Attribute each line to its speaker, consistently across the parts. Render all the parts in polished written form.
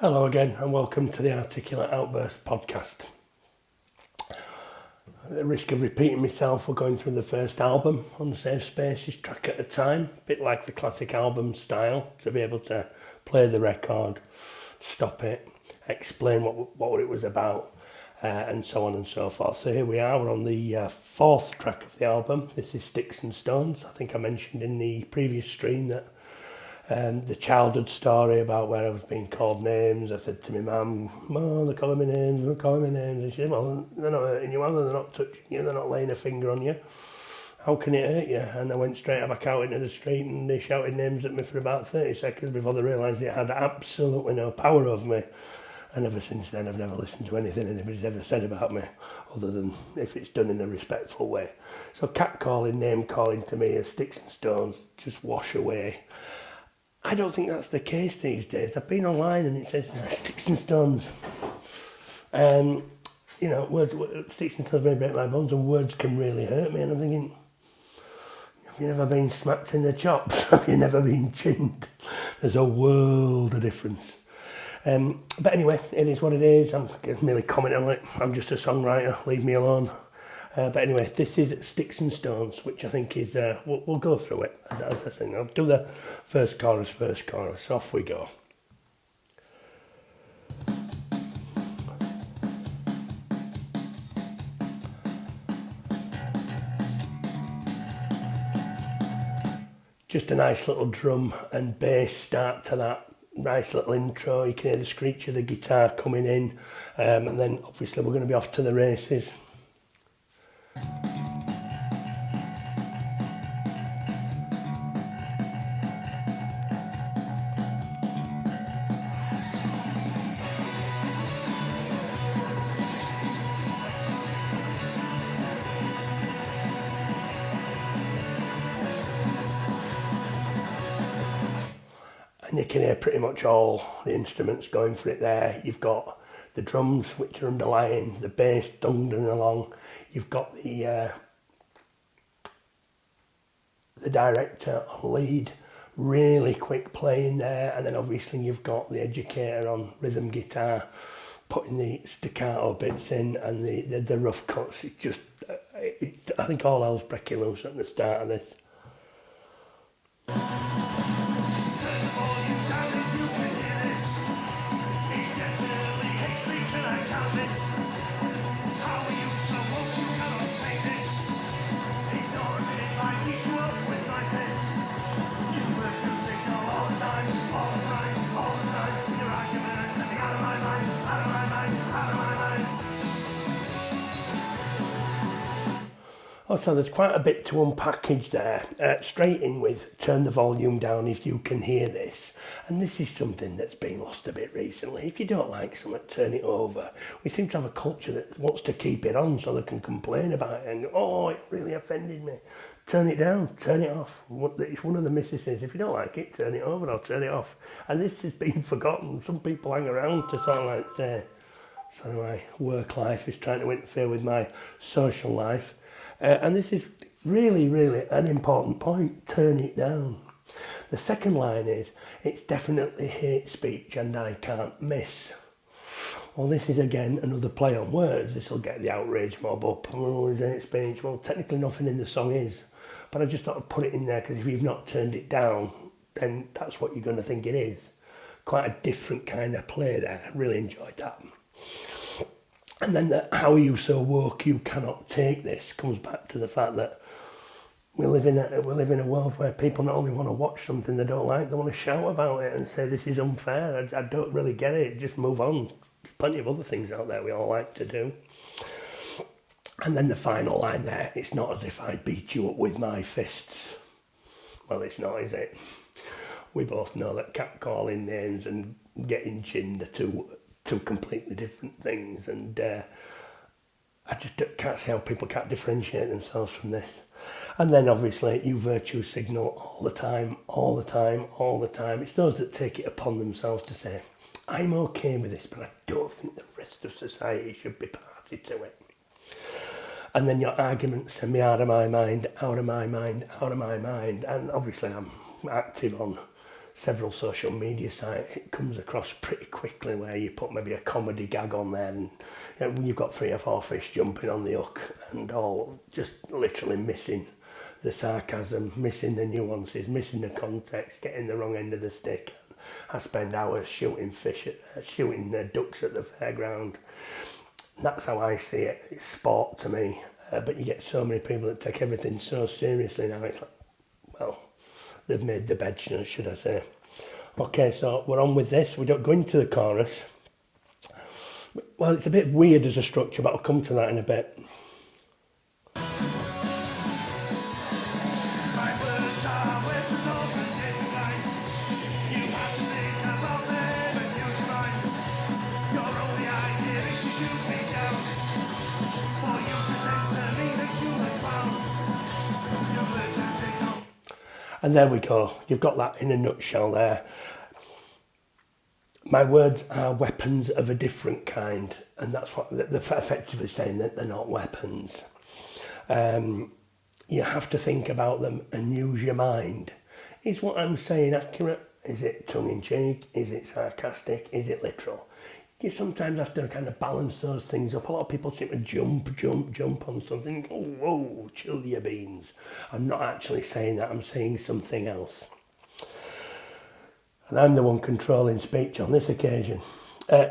Speaker 1: Hello again and welcome to the Articulate Outburst podcast. At the risk of repeating myself, we're going through the first album, UNSAFE SPACES, track at a time, a bit like the classic album style, to be able to play the record, stop it, explain what it was about, and so on and so forth. So here we are, we're on the fourth track of the album. This is Sticks and Stones. I think I mentioned in the previous stream that the childhood story about where I was being called names. I said to my mum, "Oh, they're calling me names, they're calling me names." And she said, "Well, they're not hurting you, they're not touching you, they're not laying a finger on you. How can it hurt you?" And I went straight back out into the street and they shouted names at me for about 30 seconds before they realised it had absolutely no power over me. And ever since then, I've never listened to anything anybody's ever said about me, other than if it's done in a respectful way. So catcalling, name calling to me as Sticks and Stones just wash away. I don't think that's the case these days. I've been online and it says Sticks and Stones. Words, Sticks and Stones may break my bones and words can really hurt me. And I'm thinking, have you never been smacked in the chops? Have you never been chinned? There's a world of difference. But anyway, it is what it is. I'm merely commenting on it. I'm just a songwriter. Leave me alone. But anyway, this is Sticks and Stones, which I think is, we'll go through it as I sing. I'll do the first chorus, off we go. Just a nice little drum and bass start to that. Nice little intro. You can hear the screech of the guitar coming in, and then obviously we're going to be off to the races. And you can hear pretty much all the instruments going for it there. You've got the drums, which are underlying, the bass thundering along. You've got the director on lead, really quick playing there. And then obviously you've got the educator on rhythm guitar, putting the staccato bits in and the rough cuts. It's just, I think all hell's breaking loose at the start of this. So there's quite a bit to unpackage there. Straight in with turn the volume down if you can hear this. And this is something that's been lost a bit recently. If you don't like something, turn it over. We seem to have a culture that wants to keep it on so they can complain about it and, "Oh, it really offended me." Turn it down, turn it off. It's one of the misses. If you don't like it, turn it over or turn it off. And this has been forgotten. Some people hang around to sort of like say, so my work life is trying to interfere with my social life. And this is really, really an important point. Turn it down. The second line is, it's definitely hate speech and I can't miss. Well, this is again another play on words. This will get the outrage mob up. Oh, hate speech. Well, technically nothing in the song is. But I just thought I'd put it in there because if you've not turned it down, then that's what you're going to think it is. Quite a different kind of play there. I really enjoyed that. And then the "how are you so woke you cannot take this" comes back to the fact that we live in a world where people not only want to watch something they don't like, they want to shout about it and say this is unfair. I don't really get it. Just move on. There's plenty of other things out there we all like to do. And then the final line there, it's not as if I beat you up with my fists. Well, it's not, is it? We both know that catcalling names and getting chinned are two completely different things, and I just can't see how people can't differentiate themselves from this. And then obviously you virtue signal all the time. It's those that take it upon themselves to say, "I'm okay with this, but I don't think the rest of society should be party to it." And then your arguments send me out of my mind. And obviously I'm active on several social media sites, it comes across pretty quickly where you put maybe a comedy gag on there and you've got 3 or 4 fish jumping on the hook and all just literally missing the sarcasm, missing the nuances, missing the context, getting the wrong end of the stick. I spend hours shooting ducks at the fairground. That's how I see it. It's sport to me. But you get so many people that take everything so seriously now. It's like, well, they've made the bed, should I say. Okay, so we're on with this. We don't go into the chorus. Well, it's a bit weird as a structure, but I'll come to that in a bit. And there we go. You've got that in a nutshell there. My words are weapons of a different kind, and that's what they're effectively saying, that they're not weapons. You have to think about them and use your mind. Is what I'm saying accurate? Is it tongue-in-cheek? Is it sarcastic? Is it literal? You sometimes have to kind of balance those things up. A lot of people seem to jump on something. Oh, whoa, chill your beans. I'm not actually saying that. I'm saying something else. And I'm the one controlling speech on this occasion.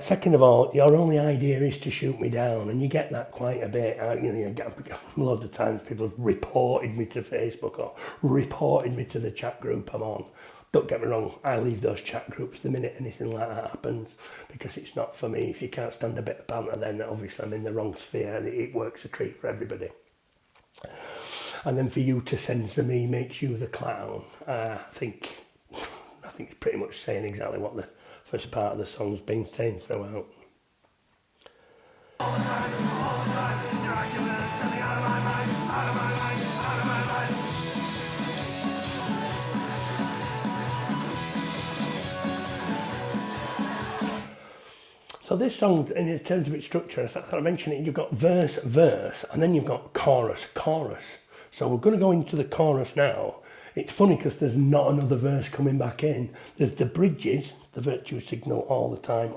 Speaker 1: Second of all, your only idea is to shoot me down, and you get that quite a bit. You get loads of times people have reported me to Facebook or reported me to the chat group I'm on. Don't get me wrong, I leave those chat groups the minute anything like that happens, because it's not for me. If you can't stand a bit of banter, then obviously I'm in the wrong sphere, and it works a treat for everybody. And then for you to censor me makes you the clown. I think it's pretty much saying exactly what the first part of the song's been saying throughout. So this song, in terms of its structure, I mentioned it, you've got verse, and then you've got chorus. So we're going to go into the chorus now. It's funny because there's not another verse coming back in. There's the bridges, the virtue signal all the time,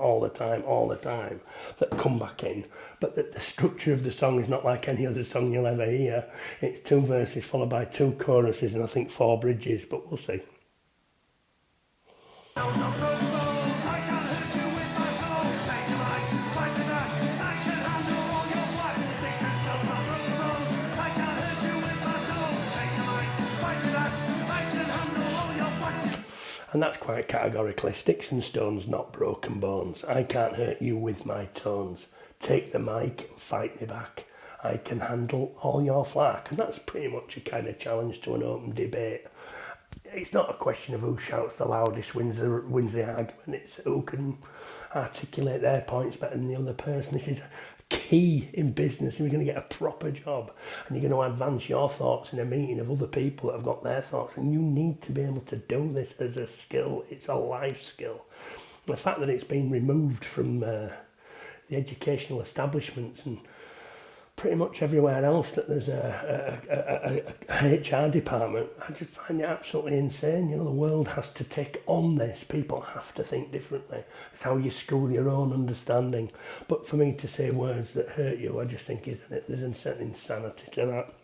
Speaker 1: that come back in. But the structure of the song is not like any other song you'll ever hear. It's 2 verses followed by 2 choruses and I think 4 bridges, but we'll see. And that's quite categorically, sticks and stones, not broken bones. I can't hurt you with my tones. Take the mic and fight me back. I can handle all your flack. And that's pretty much a kind of challenge to an open debate. It's not a question of who shouts the loudest wins the argument. It's who can articulate their points better than the other person. This is key in business. If you're going to get a proper job and you're going to advance your thoughts in a meeting of other people that have got their thoughts, and you need to be able to do this as a skill. It's a life skill. The fact that it's been removed from the educational establishments and pretty much everywhere else that there's a HR department, I just find it absolutely insane. The world has to take on this. People have to think differently. It's how you school your own understanding. But for me to say words that hurt you, I just think there's a certain insanity to that.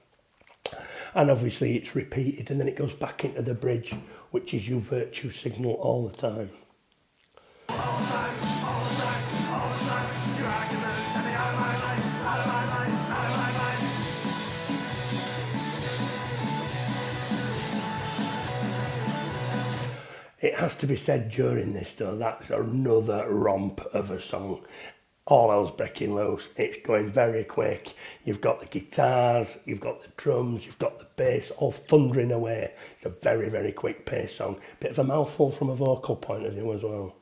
Speaker 1: And obviously it's repeated, and then it goes back into the bridge, which is your virtue signal all the time. It has to be said during this though, that's another romp of a song. All else breaking loose, it's going very quick. You've got the guitars, you've got the drums, you've got the bass, all thundering away. It's a very, very quick pace song. Bit of a mouthful from a vocal point of view as well.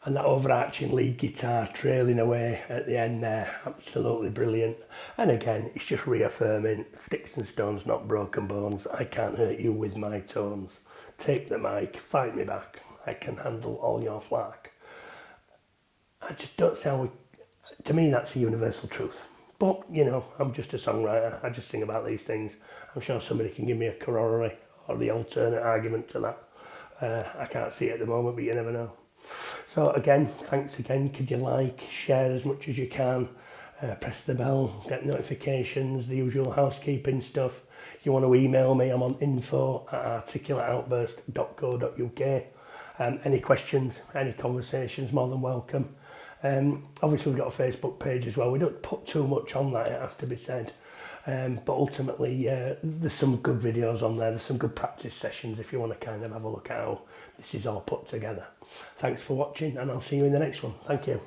Speaker 1: And that overarching lead guitar trailing away at the end there, absolutely brilliant. And again, it's just reaffirming, sticks and stones, not broken bones. I can't hurt you with my tones. Take the mic, fight me back. I can handle all your flack. I just don't see how to me that's a universal truth. But, you know, I'm just a songwriter. I just sing about these things. I'm sure somebody can give me a corollary or the alternate argument to that. I can't see it at the moment, but you never know. So again, thanks again. Could you like, share as much as you can, press the bell, get notifications, the usual housekeeping stuff. If you want to email me, I'm on info@articulateoutburst.co.uk. Any questions, any conversations, more than welcome. Obviously we've got a Facebook page as well. We don't put too much on that, it has to be said. But ultimately, there's some good videos on there. There's some good practice sessions if you want to kind of have a look at how this is all put together. Thanks for watching, and I'll see you in the next one. Thank you.